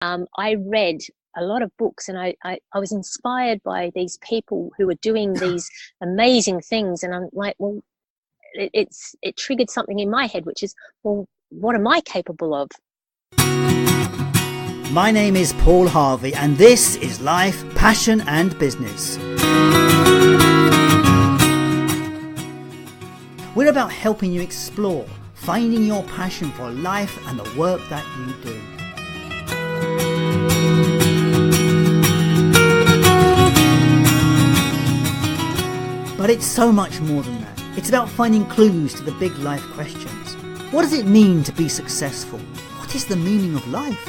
I read a lot of books, and I was inspired by these people who were doing these amazing things. And I'm like, well, it triggered something in my head, which is, well, what am I capable of? My name is Paul Harvey, and this is Life, Passion and Business. We're about helping you explore, finding your passion for life and the work that you do. But it's so much more than that. It's about finding clues to the big life questions. What does it mean to be successful? What is the meaning of life?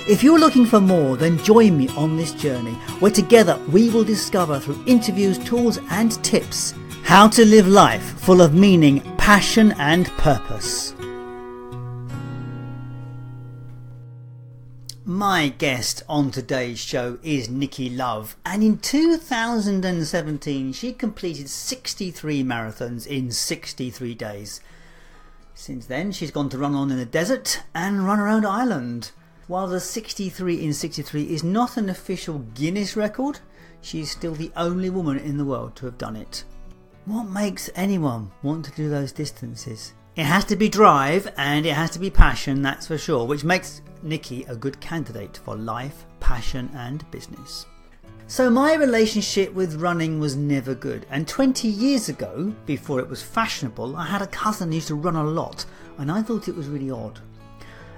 If you're looking for more, then join me on this journey where together we will discover through interviews, tools and tips how to live life full of meaning, passion and purpose. My guest on today's show is Nikki Love, and in 2017 she completed 63 marathons in 63 days. Since then she's gone to run on in the desert and run around Ireland. While the 63 in 63 is not an official Guinness record, she is still the only woman in the world to have done it. What makes anyone want to do those distances? It has to be drive and it has to be passion, that's for sure, which makes Nikki a good candidate for life, passion and business. So my relationship with running was never good, and 20 years ago, before it was fashionable, I had a cousin who used to run a lot, and I thought it was really odd.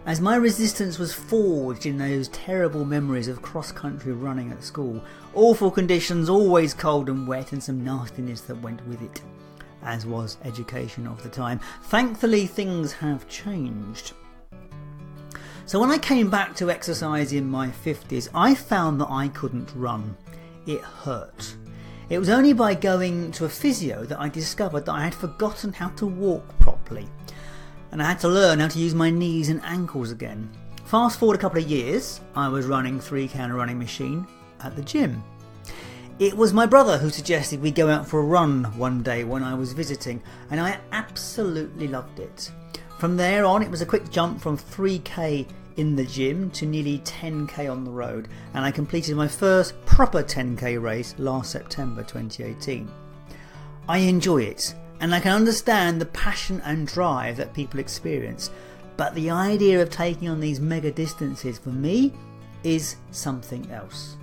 As my resistance was forged in those terrible memories of cross-country running at school, awful conditions, always cold and wet, and some nastiness that went with it, as was education of the time. Thankfully things have changed. So when I came back to exercise in my 50s, I found that I couldn't run. It hurt. It was only by going to a physio that I discovered that I had forgotten how to walk properly. And I had to learn how to use my knees and ankles again. Fast forward a couple of years, I was running 3K on a running machine at the gym. It was my brother who suggested we go out for a run one day when I was visiting, and I absolutely loved it. From there on, it was a quick jump from 3K in the gym to nearly 10K on the road, and I completed my first proper 10K race last September 2018. I enjoy it, and I can understand the passion and drive that people experience, but the idea of taking on these mega distances for me is something else.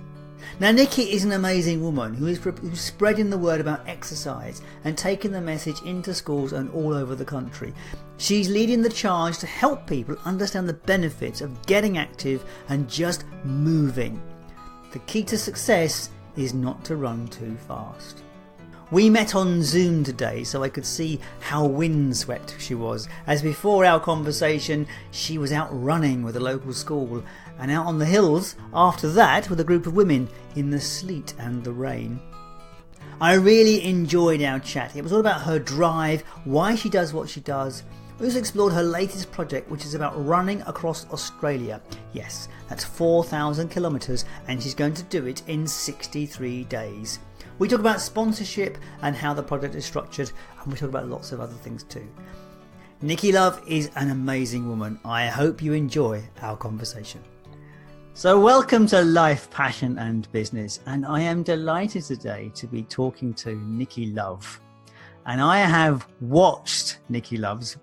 Now Nikki is an amazing woman who's spreading the word about exercise and taking the message into schools and all over the country. She's leading the charge to help people understand the benefits of getting active and just moving. The key to success is not to run too fast. We met on Zoom today so I could see how windswept she was, as before our conversation she was out running with a local school and out on the hills after that with a group of women in the sleet and the rain. I really enjoyed our chat. It was all about her drive, why she does what she does. We also explored her latest project, which is about running across Australia. Yes, that's 4,000 kilometres, and she's going to do it in 63 days. We talk about sponsorship and how the project is structured, and we talk about lots of other things too. Nikki Love is an amazing woman. I hope you enjoy our conversation. So welcome to Life, Passion and Business, and I am delighted today to be talking to Nikki Love. And I have watched Nikki Love's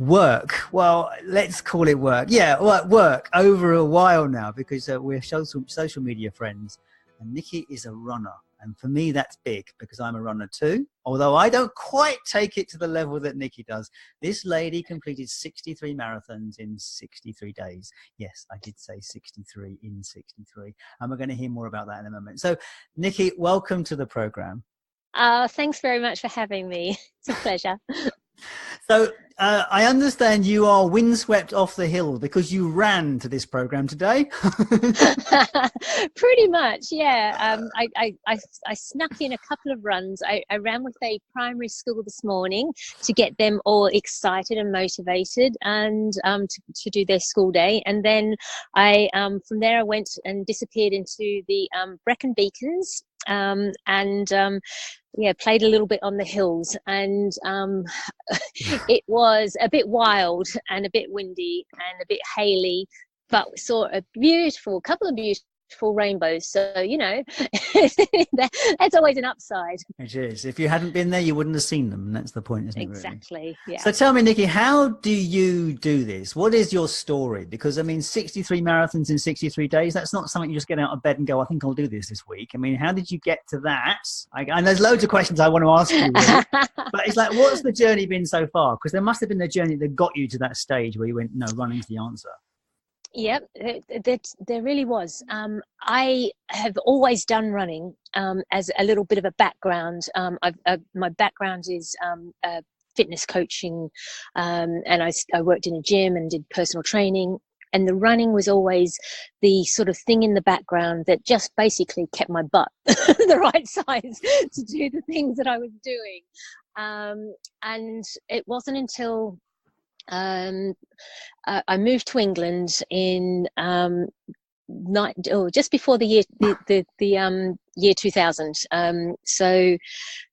work. Well, let's call it work. Yeah, work over a while now, because we're social media friends. And Nikki is a runner, and for me that's big because I'm a runner too, although I don't quite take it to the level that Nikki does. This lady completed 63 marathons in 63 days. Yes, I did say 63 in 63, and we're going to hear more about that in a moment. So Nikki, welcome to the program. Thanks very much for having me. It's a pleasure. So I understand you are windswept off the hill because you ran to this program today. Pretty much, yeah. I snuck in a couple of runs. I ran with a primary school this morning to get them all excited and motivated, and to do their school day. And then I from there I went and disappeared into the Brecon Beacons. yeah, played a little bit on the hills, and it was a bit wild and a bit windy and a bit haily, but we saw a couple of beautiful rainbows. So, you know, that's always an upside. It is. If you hadn't been there, you wouldn't have seen them. And that's the point, isn't it? Really? Exactly. Yeah. So tell me, Nikki, how do you do this? What is your story? Because I mean, 63 marathons in 63 days, that's not something you just get out of bed and go, I think I'll do this week. I mean, how did you get to that? And there's loads of questions I want to ask you, really. But it's like, what's the journey been so far? Because there must have been a journey that got you to that stage where you went, no, running's the answer. Yep, there really was. I have always done running as a little bit of a background. My background is fitness coaching, and I worked in a gym and did personal training. And the running was always the sort of thing in the background that just basically kept my butt the right size to do the things that I was doing. And it wasn't until I moved to England in just before the year 2000.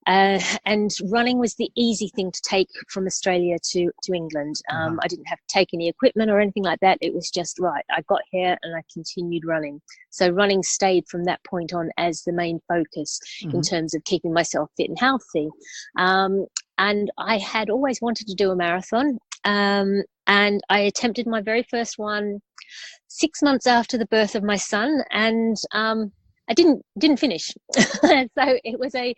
And running was the easy thing to take from Australia to England. I didn't have to take any equipment or anything like that. It was just right. I got here and I continued running. So running stayed from that point on as the main focus in terms of keeping myself fit and healthy. And I had always wanted to do a marathon. And I attempted my very first one 6 months after the birth of my son, and I didn't finish. So it was a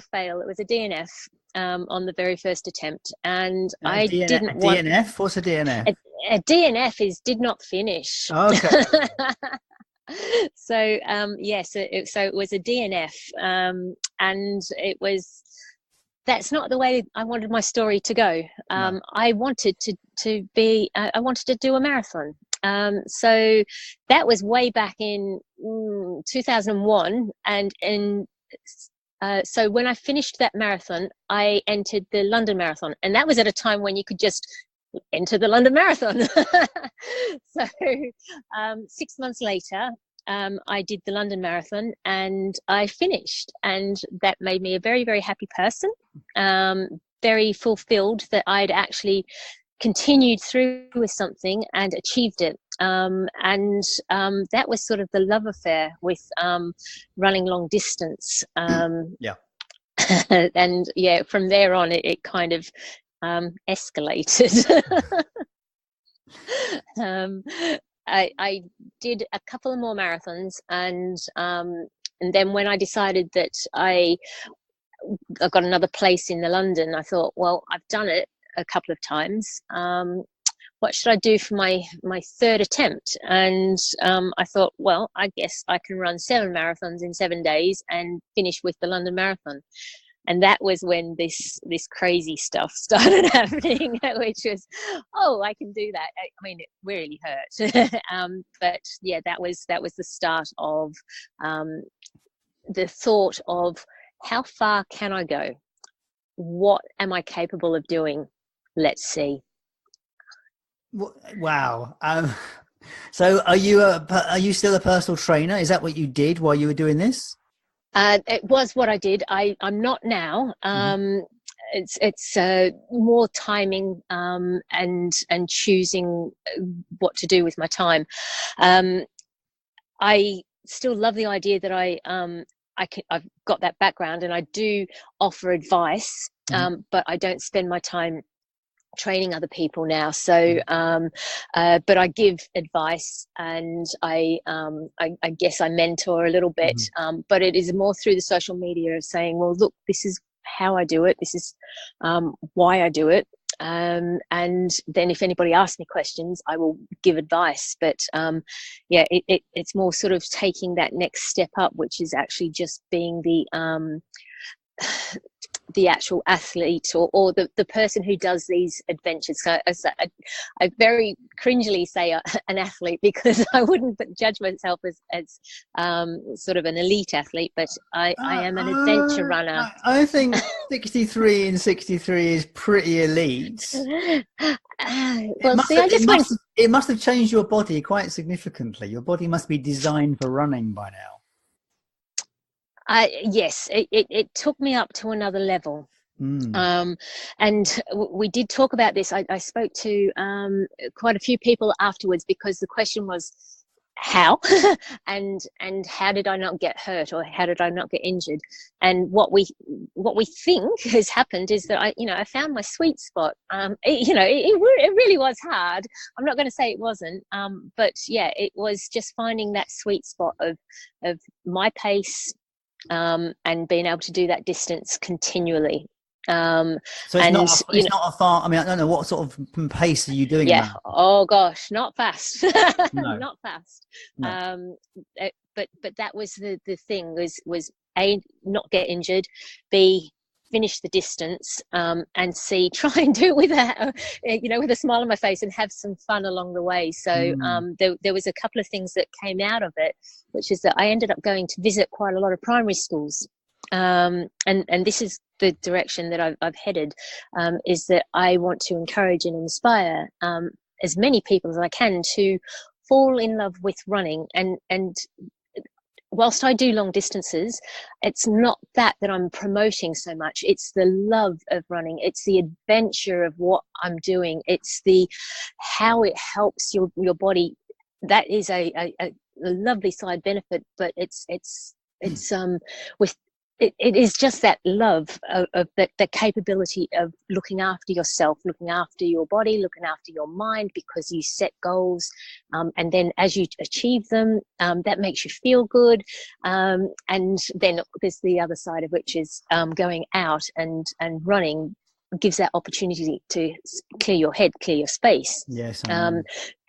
fail. It was a DNF on the very first attempt, and I didn't want. DNF? What's a DNF? A DNF is did not finish. Okay. So it was a DNF, and it was. That's not the way I wanted my story to go. No. I wanted to do a marathon. So that was way back in 2001. So when I finished that marathon, I entered the London Marathon. And that was at a time when you could just enter the London Marathon. So 6 months later, I did the London Marathon and I finished, and that made me a very, very happy person, very fulfilled that I'd actually continued through with something and achieved it. That was sort of the love affair with running long distance. Yeah. And yeah, from there on, it kind of escalated. I did a couple of more marathons, and then when I decided that I got another place in the London, I thought, well, I've done it a couple of times. What should I do for my third attempt? And I thought, well, I guess I can run 7 marathons in 7 days and finish with the London Marathon. And that was when this crazy stuff started happening, which was, oh, I can do that. I mean, it really hurt. But yeah, that was the start of the thought of how far can I go? What am I capable of doing? Let's see. Wow. So are you still a personal trainer? Is that what you did while you were doing this? It was what I did. I'm not now. It's more timing and choosing what to do with my time. I still love the idea that I've got that background and I do offer advice, but I don't spend my time training other people now. So but I give advice, and I guess I mentor a little bit, but it is more through the social media of saying, well, look, this is how I do it, this is why I do it, and then if anybody asks me questions, I will give advice. But it's more sort of taking that next step up, which is actually just being the actual athlete or the person who does these adventures. So I very cringily say an athlete, because I wouldn't judge myself as sort of an elite athlete, but I am an adventure runner. I think 63 and 63 is pretty elite. It must have changed your body quite significantly. Your body must be designed for running by now. Yes, it took me up to another level. Mm. And we did talk about this. I spoke to quite a few people afterwards, because the question was how and how did I not get hurt, or how did I not get injured? And what we think has happened is that I found my sweet spot. It really was hard. I'm not going to say it wasn't, but yeah, it was just finding that sweet spot of my pace, and being able to do that distance continually. So And it's not a far. I mean, I don't know what sort of pace are you doing in yeah, that? oh gosh, not fast. No, Not fast. no. But that was the thing, was A, not get injured, B, finish the distance, and C, try and do it with with a smile on my face and have some fun along the way. So Mm. there was a couple of things that came out of it, which is that I ended up going to visit quite a lot of primary schools. And this is the direction that I've headed, is that I want to encourage and inspire as many people as I can to fall in love with running. And whilst I do long distances, it's not that I'm promoting so much. It's the love of running. It's the adventure of what I'm doing. It's the how it helps your body. That is a lovely side benefit, but it's with it is just that love of the capability of looking after yourself, looking after your body, looking after your mind, because you set goals, and then as you achieve them, that makes you feel good, and then there's the other side of which is going out and running gives that opportunity to clear your head, clear your space. Yes.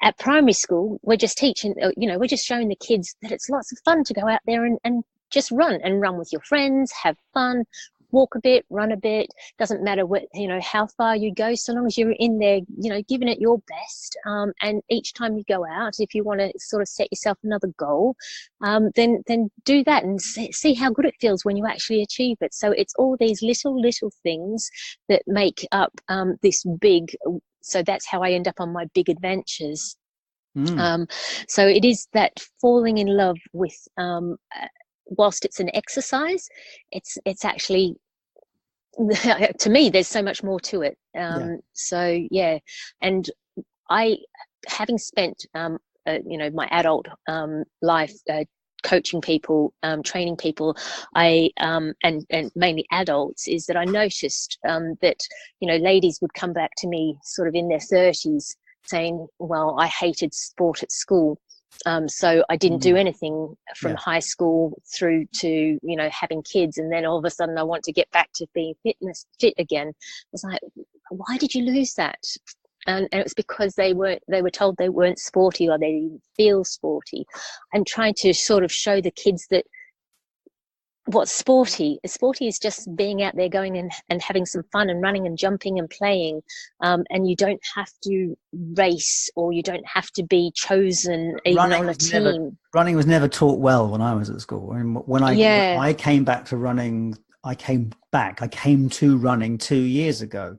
At primary school, we're just teaching, we're just showing the kids that it's lots of fun to go out there and just run with your friends, have fun, walk a bit, run a bit. Doesn't matter how far you go, so long as you're in there, giving it your best. And each time you go out, if you want to sort of set yourself another goal, then do that and see how good it feels when you actually achieve it. So it's all these little things that make up this big. So that's how I end up on my big adventures. So it is that falling in love with. Whilst it's an exercise, it's actually, to me, there's so much more to it. So yeah, and I, having spent my adult life coaching people, training people, I and mainly adults, is that I noticed that ladies would come back to me sort of in their 30s saying, well, I hated sport at school. So I didn't do anything from high school through to, having kids. And then all of a sudden I want to get back to being fit again. I was like, why did you lose that? And it was because they were told they weren't sporty, or they didn't feel sporty. And trying to sort of show the kids that what's sporty is just being out there going and having some fun and running and jumping and playing, and you don't have to race, or you don't have to be chosen even on a team. Running was never taught well when I was at school. And when I came back to running, I came to running 2 years ago,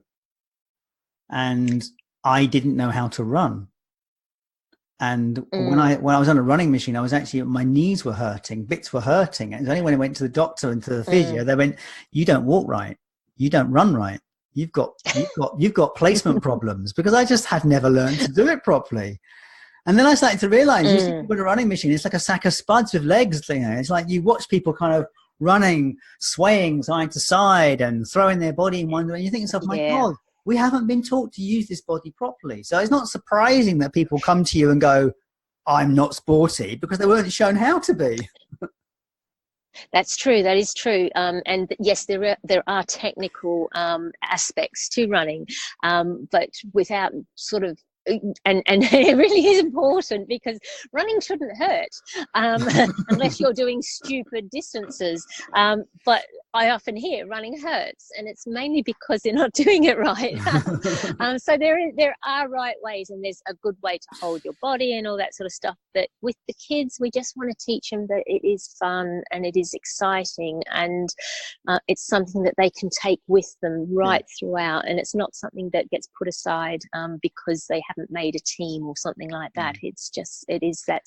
and I didn't know how to run. And when I was on a running machine, I was actually, my knees were hurting, bits were hurting. And it was only when I went to the doctor and to the physio, they went, you don't walk right, you don't run right, you've got placement problems, because I just had never learned to do it properly. And then I started to realize, you see people in a running machine, it's like a sack of spuds with legs. It's like you watch people kind of running, swaying side to side and throwing their body in one direction. You think to yourself, my God, we haven't been taught to use this body properly. So it's not surprising that people come to you and go, I'm not sporty, because they weren't shown how to be. That's true. That is true. And yes, there are technical aspects to running, but without sort of, and it really is important, because running shouldn't hurt unless you're doing stupid distances. But I often hear running hurts, and it's mainly because they're not doing it right. So there are right ways, and there's a good way to hold your body and all that sort of stuff. But with the kids, we just want to teach them that it is fun and it is exciting, and it's something that they can take with them right throughout, and it's not something that gets put aside because they haven't made a team or something like that. It is that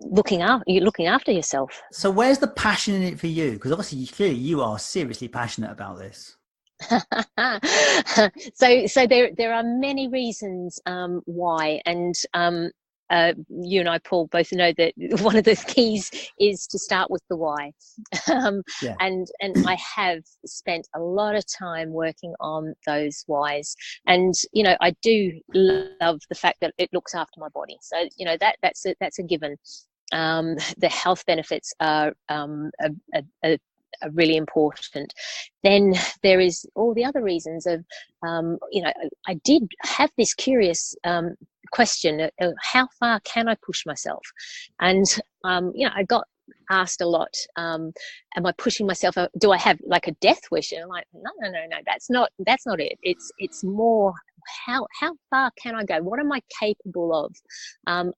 you're looking after yourself. So where's the passion in it for you? Because obviously, clearly, you are seriously passionate about this. So there are many reasons why, and you and I, Paul, both know that one of the keys is to start with the why. Yeah. And I have spent a lot of time working on those whys, and I do love the fact that it looks after my body. So that's a given. The health benefits are really important. Then there is all the other reasons of, I did have this curious question of how far can I push myself? And, I got asked a lot, am I pushing myself? Do I have like a death wish? And I'm like, no, that's not it. It's more, how far can I go? What am I capable of?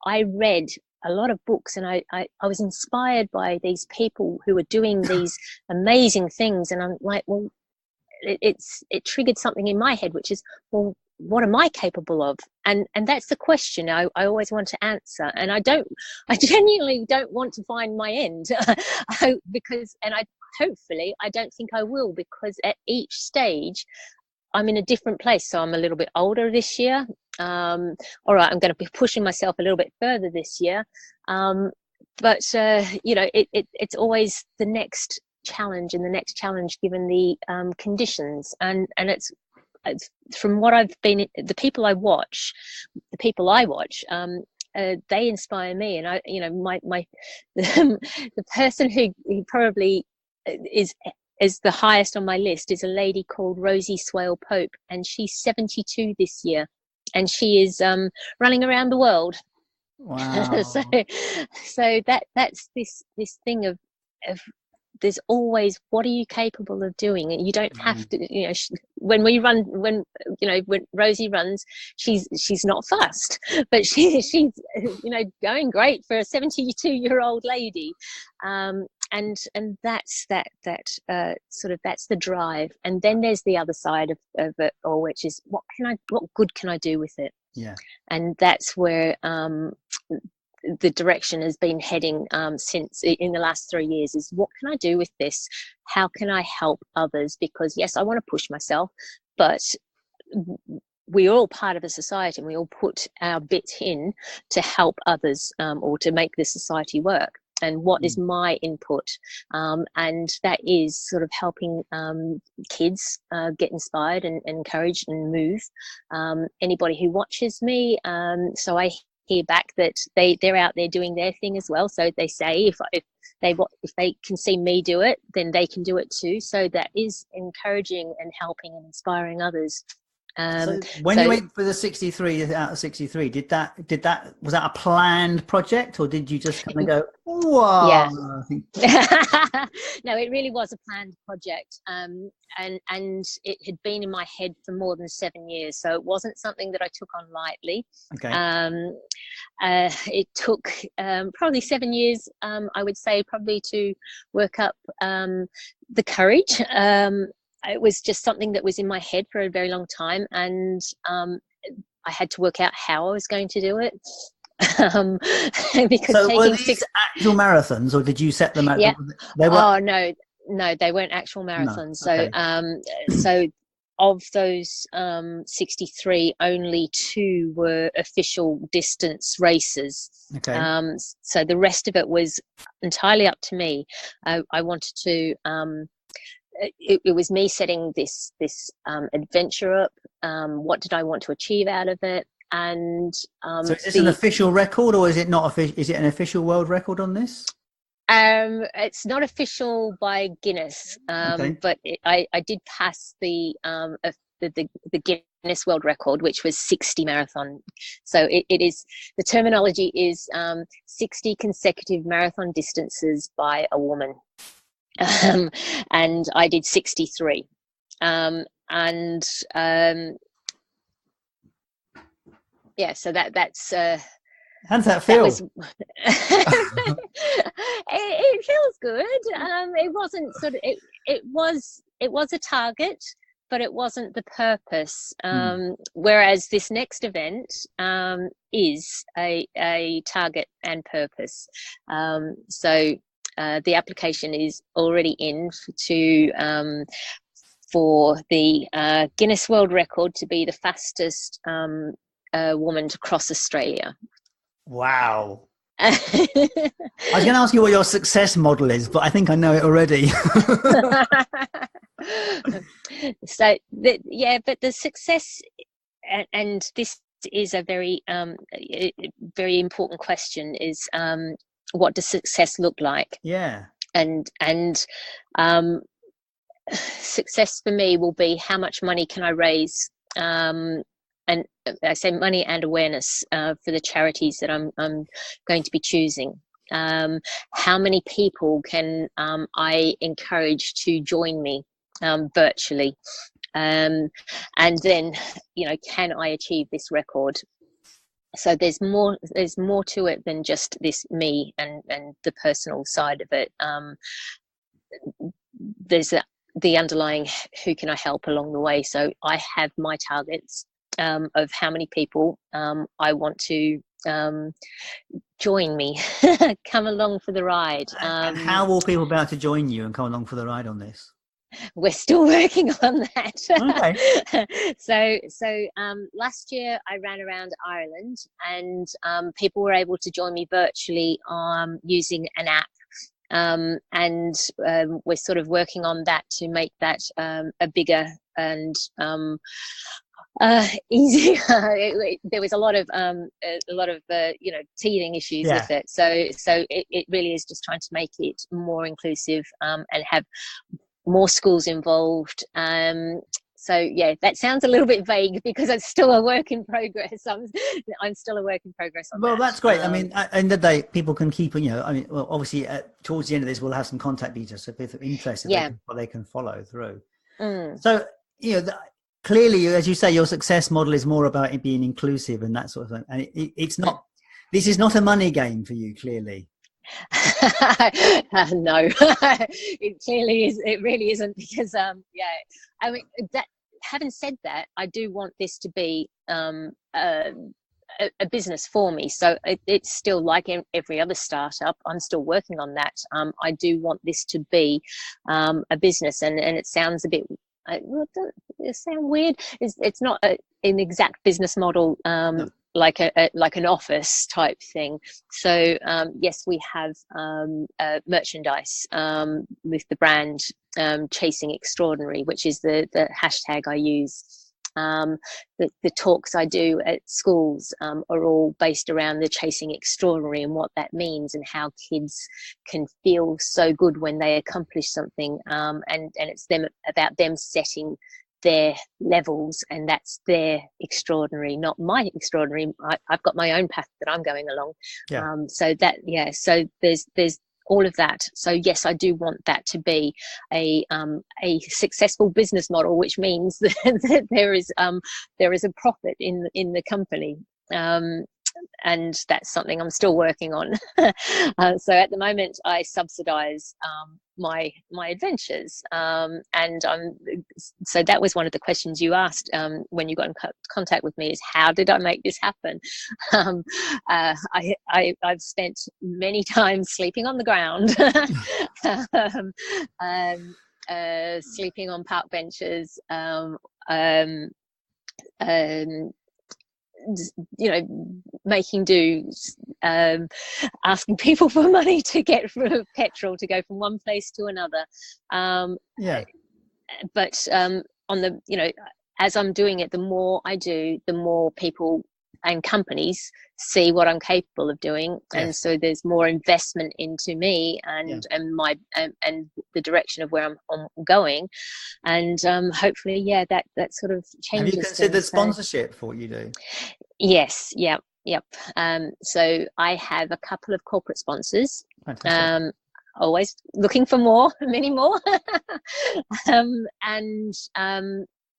I read a lot of books, and I was inspired by these people who were doing these amazing things, and I'm like, well, it triggered something in my head, which is, well, what am I capable of? And that's the question I always want to answer, and I genuinely don't want to find my end because hopefully I don't think I will, because at each stage I'm in a different place. So I'm a little bit older this year. All right, I'm going to be pushing myself a little bit further this year. But it's always the next challenge and the next challenge given the conditions. And it's from what I've been, the people I watch, they inspire me. And the person who probably is the highest on my list is a lady called Rosie Swale Pope, and she's 72 this year, and she is running around the world. Wow. so that's this thing of there's always, what are you capable of doing? And you don't have to, when Rosie runs, she's not fast, but she's going great for a 72-year-old lady. And that's that's the drive. And then there's the other side of it all, which is what good can I do with it? Yeah. And that's where the direction has been heading since in the last 3 years, is what can I do with this? How can I help others? Because yes, I want to push myself, but we're all part of a society, and we all put our bit in to help others or to make the society work. And what is my input? And that is sort of helping kids get inspired and encouraged and move. Anybody who watches me, so I hear back that they're out there doing their thing as well. So they say if they can see me do it, then they can do it too. So that is encouraging and helping and inspiring others. So when you went for the 63 out of 63, was that a planned project, or did you just kind of go, whoa? Yeah. No, it really was a planned project. And it had been in my head for more than 7 years. So it wasn't something that I took on lightly. Okay. It took probably 7 years, I would say, probably to work up the courage. It was just something that was in my head for a very long time, and I had to work out how I was going to do it. Because so were these actual marathons, or did you set them out? Yeah. They were... Oh no, they weren't actual marathons. No. Okay. So of those 63, only 2 were official distance races. Okay. So the rest of it was entirely up to me. I wanted to. It was me setting this adventure up. What did I want to achieve out of it? And so is this an official record, or is it not official? Is it an official world record on this? It's not official by Guinness, okay. But I did pass the Guinness World Record, which was 60 marathon. So it is, the terminology is 60 consecutive marathon distances by a woman. And I did 63. Yeah, so that's how does that feel? It feels good. It wasn't sort of, it was a target, but it wasn't the purpose. Whereas this next event is a target and purpose. So the application is already in for the Guinness World Record to be the fastest woman to cross Australia. Wow. I was going to ask you what your success model is, but I think I know it already. So, but the success, and this is a very, very important question, is what does success look like? Yeah. And success for me will be how much money can I raise, and I say money and awareness for the charities that I'm going to be choosing. How many people can I encourage to join me virtually, and then can I achieve this record? So there's more to it than just this me and the personal side of it. There's the underlying who can I help along the way. So I have my targets of how many people I want to join me, come along for the ride. And how will people be able to join you and come along for the ride on this? We're still working on that. Okay. So last year I ran around Ireland, and people were able to join me virtually using an app. And we're sort of working on that to make that a bigger and easier. There was a lot of teething issues with it. So it really is just trying to make it more inclusive and have more schools involved. So yeah, that sounds a little bit vague because it's still a work in progress. I'm still a work in progress on that. Well, that's great. I mean, at the end of the day, people can keep, well, obviously towards the end of this, we'll have some contact details. So if they're interested, they can follow through. So, clearly, as you say, your success model is more about it being inclusive and that sort of thing. And it's not, this is not a money game for you, clearly. No, it clearly is. It really isn't, because I mean, that having said that, I do want this to be a business for me. So it's still like every other startup. I'm still working on that. I do want this to be a business, and it sounds a bit it sound weird. It's not an exact business model. No. Like an office type thing. So yes, we have merchandise with the brand Chasing Extraordinary, which is the hashtag I use. The talks I do at schools are all based around the Chasing Extraordinary and what that means, and how kids can feel so good when they accomplish something, and it's about them setting their levels, and that's their extraordinary, not my extraordinary. I've got my own path that I'm going along. So there's all of that. So yes, I do want that to be a successful business model, which means that there is a profit in the company. And that's something I'm still working on. So at the moment, I subsidize my adventures, and so that was one of the questions you asked when you got in contact with me, is how did I make this happen? I've spent many times sleeping on the ground, sleeping on park benches, making do, asking people for money to get petrol to go from one place to another. But on the, as I'm doing it, the more I do, the more people and companies see what I'm capable of doing. Yes. And so there's more investment into me and my and the direction of where I'm going, and hopefully that sort of changes. Have you considered sponsorship for what you do? Yes. Yep. So I have a couple of corporate sponsors. Fantastic. Always looking for more, many more. And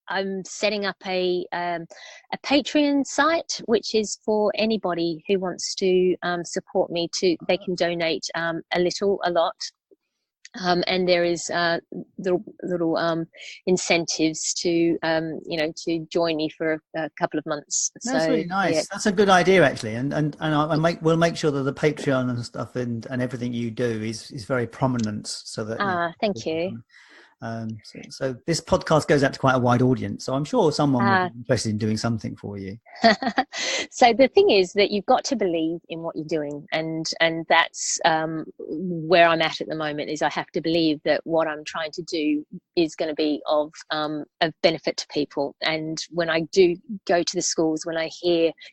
I'm setting up a Patreon site, which is for anybody who wants to support me. They can donate a little, a lot. And there is little incentives to to join me for a couple of months. That's So really nice. yeah. That's a good idea, actually. And we'll make sure that the Patreon and stuff and everything you do is very prominent, so that Thank you. So this podcast goes out to quite a wide audience. So I'm sure someone will be interested in doing something for you. So the thing is that you've got to believe in what you're doing, and that's where I'm at the moment. Is I have to believe that what I'm trying to do is going to be of benefit to people. And when I do go to the schools, when I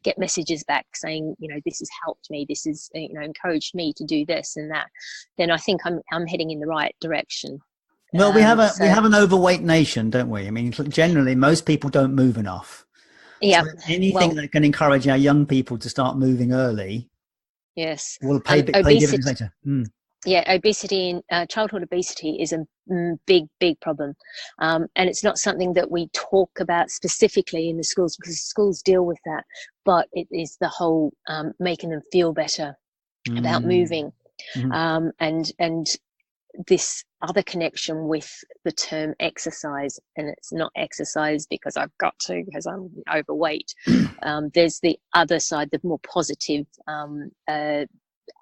get messages back saying, this has helped me, this has encouraged me to do this and that, then I think I'm heading in the right direction. Well, we have an overweight nation, don't we? I mean, generally, most people don't move enough. Yeah. So anything that can encourage our young people to start moving early, yes, will pay dividends later. Yeah, obesity and childhood obesity is a big problem, and it's not something that we talk about specifically in the schools, because schools deal with that. But it is the whole making them feel better about moving, and this other connection with the term exercise. And it's not exercise because I've got to, because I'm overweight. There's the other side, the more positive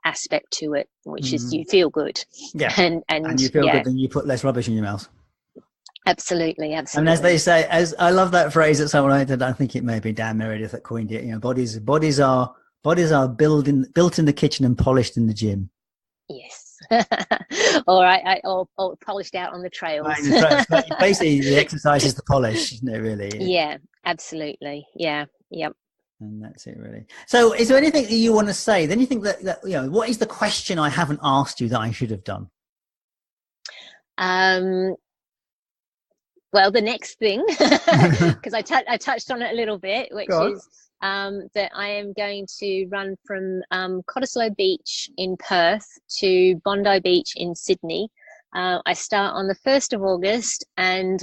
aspect to it, which is you feel good. Yeah. And you feel good, and you put less rubbish in your mouth. Absolutely. And as they say, I love that phrase that someone wrote, I think it may be Dan Meredith that coined it. Bodies are built in the kitchen and polished in the gym. Yes. or polished out on the trails. Basically, the exercise is the polish, isn't it? Really? Yeah, absolutely. Yeah. Yep. And that's it, really. So, is there anything that you want to say? Then you think that what is the question I haven't asked you that I should have done? Well, the next thing, because I touched on it a little bit, which is that I am going to run from Cottesloe Beach in Perth to Bondi Beach in Sydney. I start on the 1st of August, and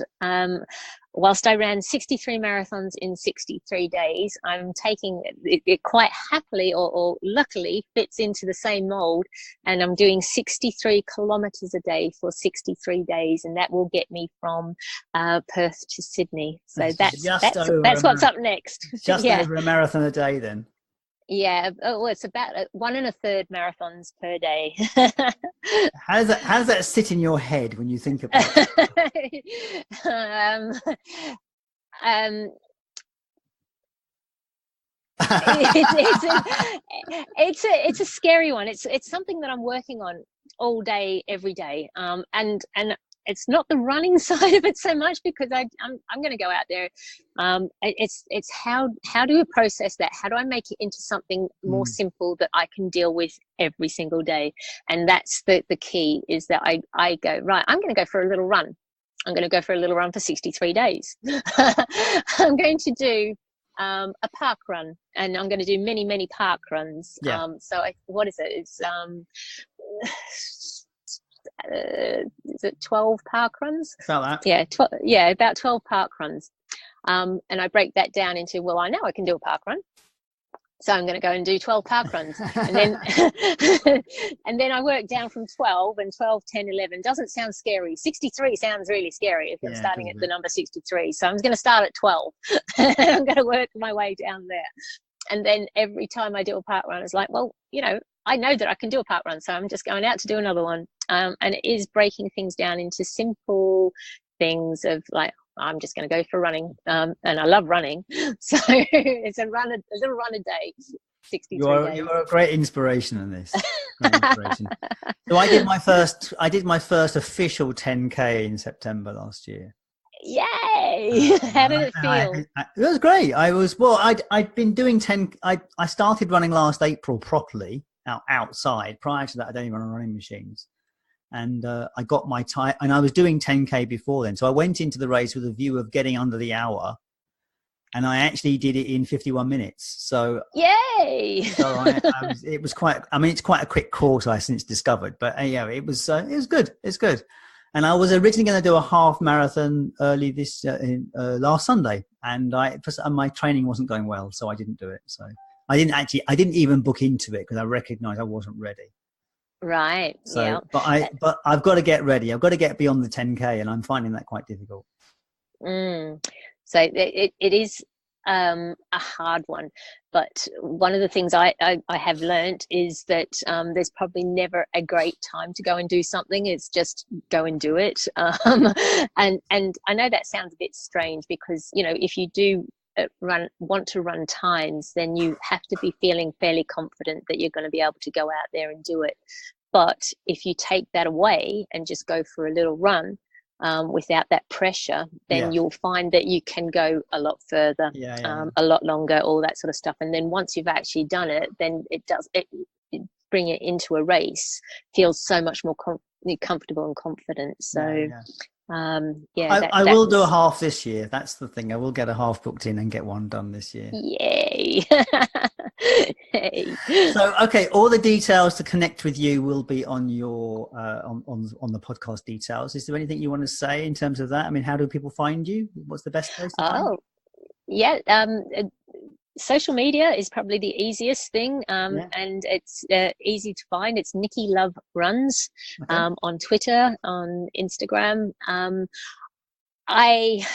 whilst I ran 63 marathons in 63 days, I'm taking it quite happily or luckily fits into the same mold, and I'm doing 63 kilometres a day for 63 days, and that will get me from Perth to Sydney. So that's what's up next. Just over a marathon a day then. Yeah, well, it's about 1 1/3 marathons per day. How does that sit in your head when you think about it? It's a scary one. It's something that I'm working on all day, every day, and it's not the running side of it so much, because I'm going to go out there. It's how do we process that? How do I make it into something more simple that I can deal with every single day? And that's the key, is that I go, right, I'm going to go for a little run. I'm going to go for a little run for 63 days. I'm going to do a park run, and I'm going to do many park runs. Yeah. What is it? It's is it 12 park runs? About that. Yeah, about 12 park runs. And I break that down into, well, I know I can do a park run, so I'm going to go and do 12 park runs. And then and then I work down from 12, and 12, 10, 11 doesn't sound scary. 63 sounds really scary if I'm starting at the number 63. So I'm going to start at 12. I'm going to work my way down there. And then every time I do a park run, it's like, well, I know that I can do a park run, so I'm just going out to do another one. And it is breaking things down into simple things of like, I'm just going to go for running. And I love running. So it's a little run a day, 63 days. You're a great inspiration in this. Great inspiration. So I did my first official 10K in September last year. Yay! How did it feel? It was great. I'd been doing 10. I started running last April properly outside. Prior to that, I'd only run on running machines. And I got my time, and I was doing 10K before then. So I went into the race with a view of getting under the hour, and I actually did it in 51 minutes. So yay! So it was quite. I mean, it's quite a quick course I since discovered, but it was good. It's good. And I was originally going to do a half marathon early last Sunday, and my training wasn't going well, so I didn't do it. So I didn't even book into it because I recognised I wasn't ready. Right. Yeah. So, but I've got to get ready. I've got to get beyond the 10K, and I'm finding that quite difficult. So it is a hard one, but one of the things I have learned is that there's probably never a great time to go and do something. It's just go and do it. And I know that sounds a bit strange, because if you do want to run times, then you have to be feeling fairly confident that you're going to be able to go out there and do it. But if you take that away and just go for a little run, without that pressure, then you'll find that you can go a lot further, a lot longer, all that sort of stuff. And then once you've actually done it, then it bring it into a race feels so much more comfortable and confident. So I will do a half this year. That's the thing. I will get a half booked in and get one done this year. Yay. Hey. So, okay, all the details to connect with you will be on your on the podcast details. Is there anything you want to say in terms of that? I mean, how do people find you? What's the best place to find you? Social media is probably the easiest thing, and it's easy to find. It's Nikki Love Runs, on Twitter, on Instagram. I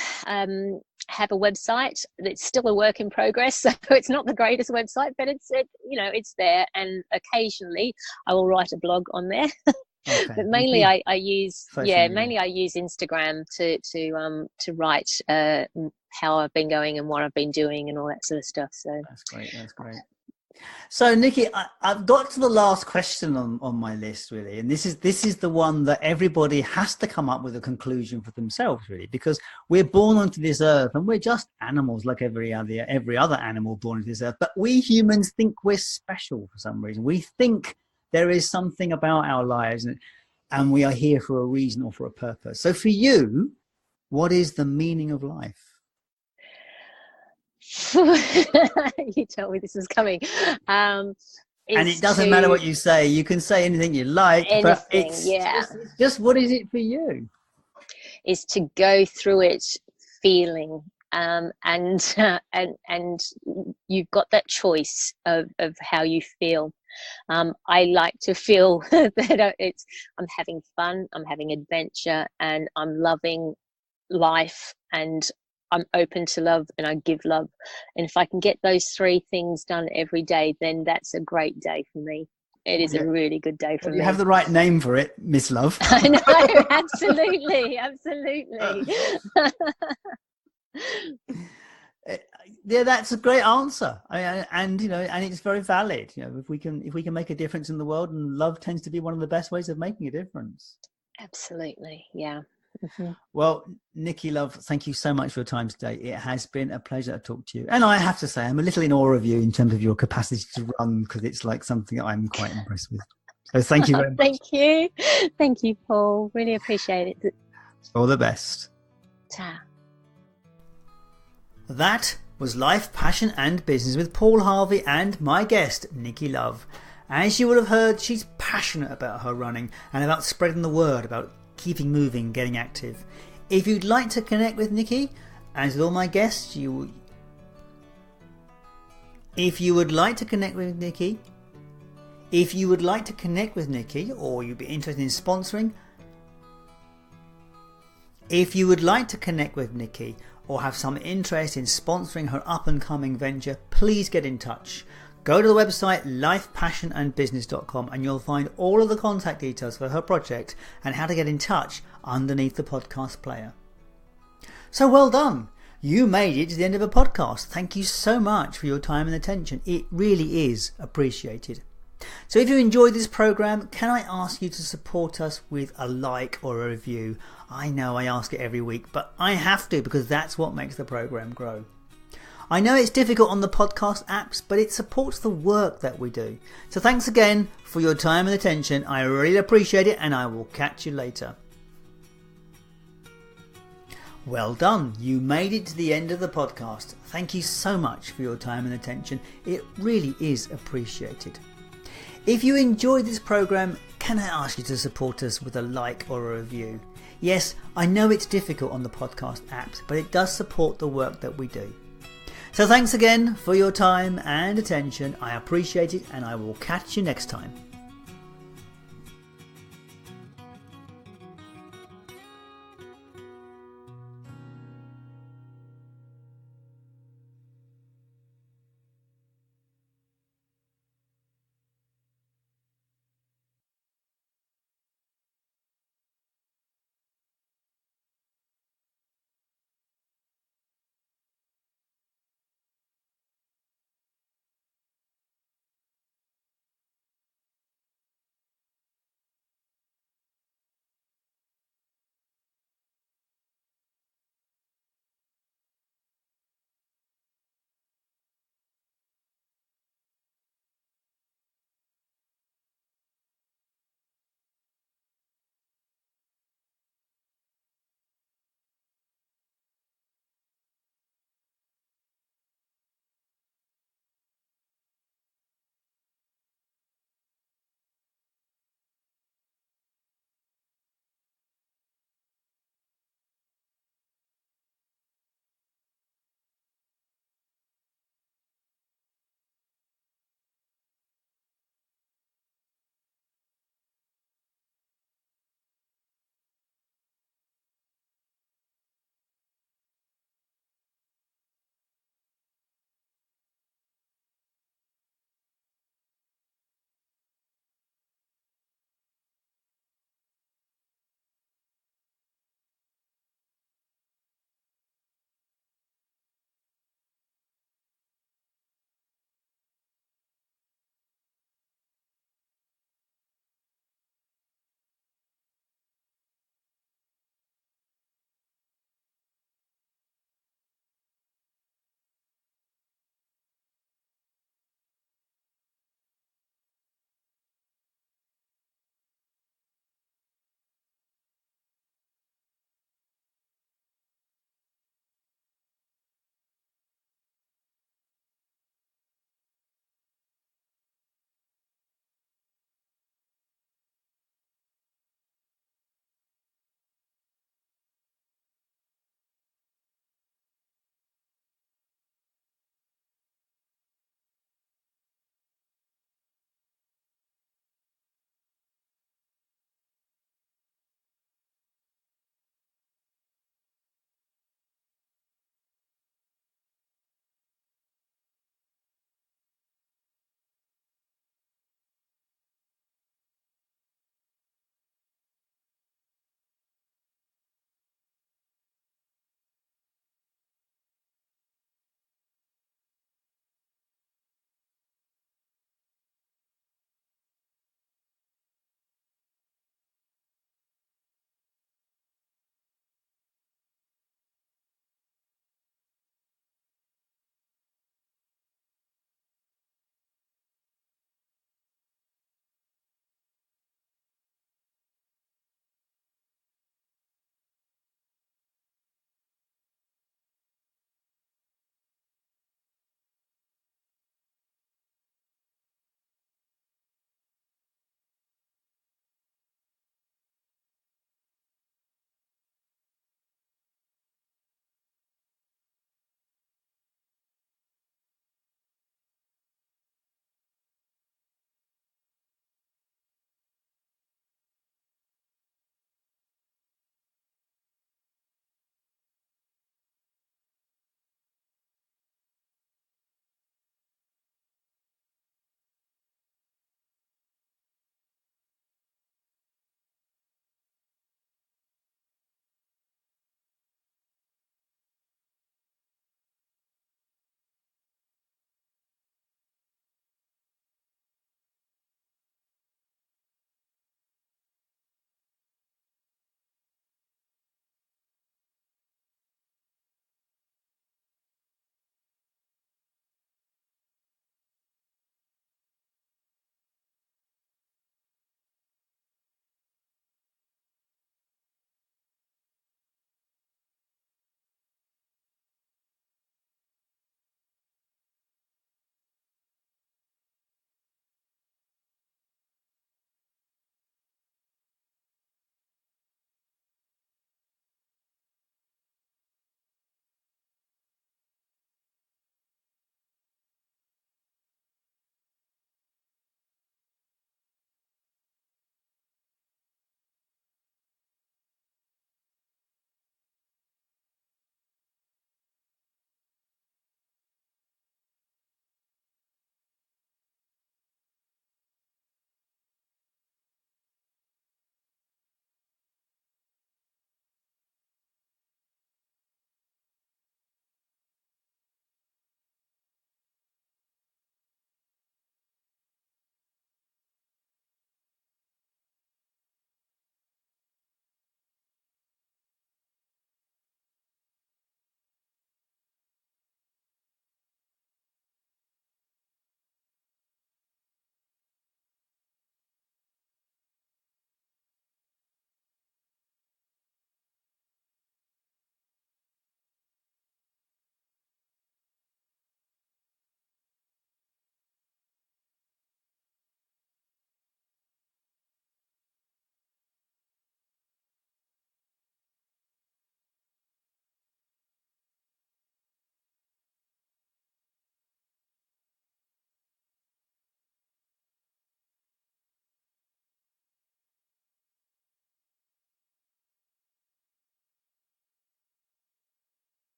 have a website that's still a work in progress, so it's not the greatest website, but it's there, and occasionally I will write a blog on there. Okay. But mainly I use Instagram to write how I've been going and what I've been doing and all that sort of stuff. So that's great. So Nikki, I've got to the last question on my list, really, and this is the one that everybody has to come up with a conclusion for themselves, really, because we're born onto this earth and we're just animals like every other animal born onto this earth. But we humans think we're special for some reason. We think there is something about our lives, and we are here for a reason or for a purpose. So for you, what is the meaning of life? You told me this was coming. And it doesn't matter what you say. You can say anything you like, but it's just what is it for you? Is to go through it feeling, and you've got that choice of how you feel. I like to feel that I'm having fun, I'm having adventure, and I'm loving life, and I'm open to love, and I give love. And if I can get those three things done every day, then that's a great day for me. It is a really good day for me. You have the right name for it, Miss Love. I know, absolutely. Yeah, that's a great answer. And it's very valid. If we can make a difference in the world, and love tends to be one of the best ways of making a difference. Absolutely, yeah. Mm-hmm. Well, Nikki Love, thank you so much for your time today. It has been a pleasure to talk to you. And I have to say, I'm a little in awe of you in terms of your capacity to run, because it's like something I'm quite impressed with. So thank you very much. Thank you. Thank you, Paul. Really appreciate it. All the best. Ta. That was Life, Passion and Business with Paul Harvey and my guest, Nikki Love. As you will have heard, she's passionate about her running and about spreading the word about keeping moving, getting active. If you'd like to connect with Nikki, as with all my guests, if you would like to connect with Nikki, or you'd be interested in sponsoring, if you would like to connect with Nikki or have some interest in sponsoring her up and coming venture, please get in touch. Go to the website lifepassionandbusiness.com and you'll find all of the contact details for her project and how to get in touch underneath the podcast player. So well done. You made it to the end of a podcast. Thank you so much for your time and attention. It really is appreciated. So if you enjoyed this program, can I ask you to support us with a like or a review? I know I ask it every week, but I have to, because that's what makes the program grow. I know it's difficult on the podcast apps, but it supports the work that we do. So thanks again for your time and attention. I really appreciate it, and I will catch you later. Well done. You made it to the end of the podcast. Thank you so much for your time and attention. It really is appreciated. If you enjoyed this program, can I ask you to support us with a like or a review? Yes, I know it's difficult on the podcast apps, but it does support the work that we do. So thanks again for your time and attention. I appreciate it, and I will catch you next time.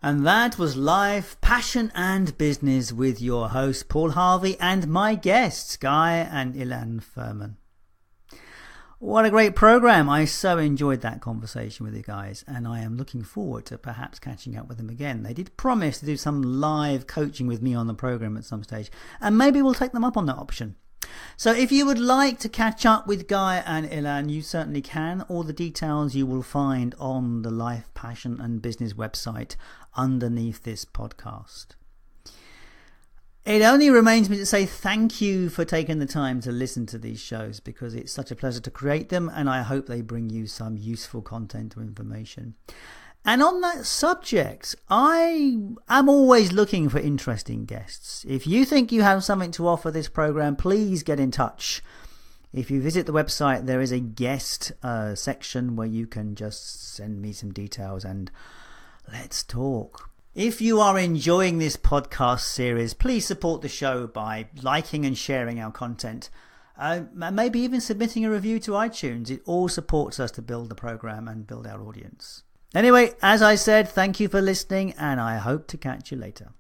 And that was Life, Passion and Business with your host Paul Harvey and my guests Guy and Ilan Furman. What a great program. I so enjoyed that conversation with you guys, and I am looking forward to perhaps catching up with them again. They did promise to do some live coaching with me on the program at some stage, and maybe we'll take them up on that option. So if you would like to catch up with Guy and Ilan, you certainly can. All the details you will find on the Life, Passion and Business website underneath this podcast. It only remains me to say thank you for taking the time to listen to these shows, because it's such a pleasure to create them, and I hope they bring you some useful content or information. And on that subject, I am always looking for interesting guests. If you think you have something to offer this program, please get in touch. If you visit the website, there is a guest section where you can just send me some details and let's talk. If you are enjoying this podcast series, please support the show by liking and sharing our content. Maybe even submitting a review to iTunes. It all supports us to build the program and build our audience. Anyway, as I said, thank you for listening, and I hope to catch you later.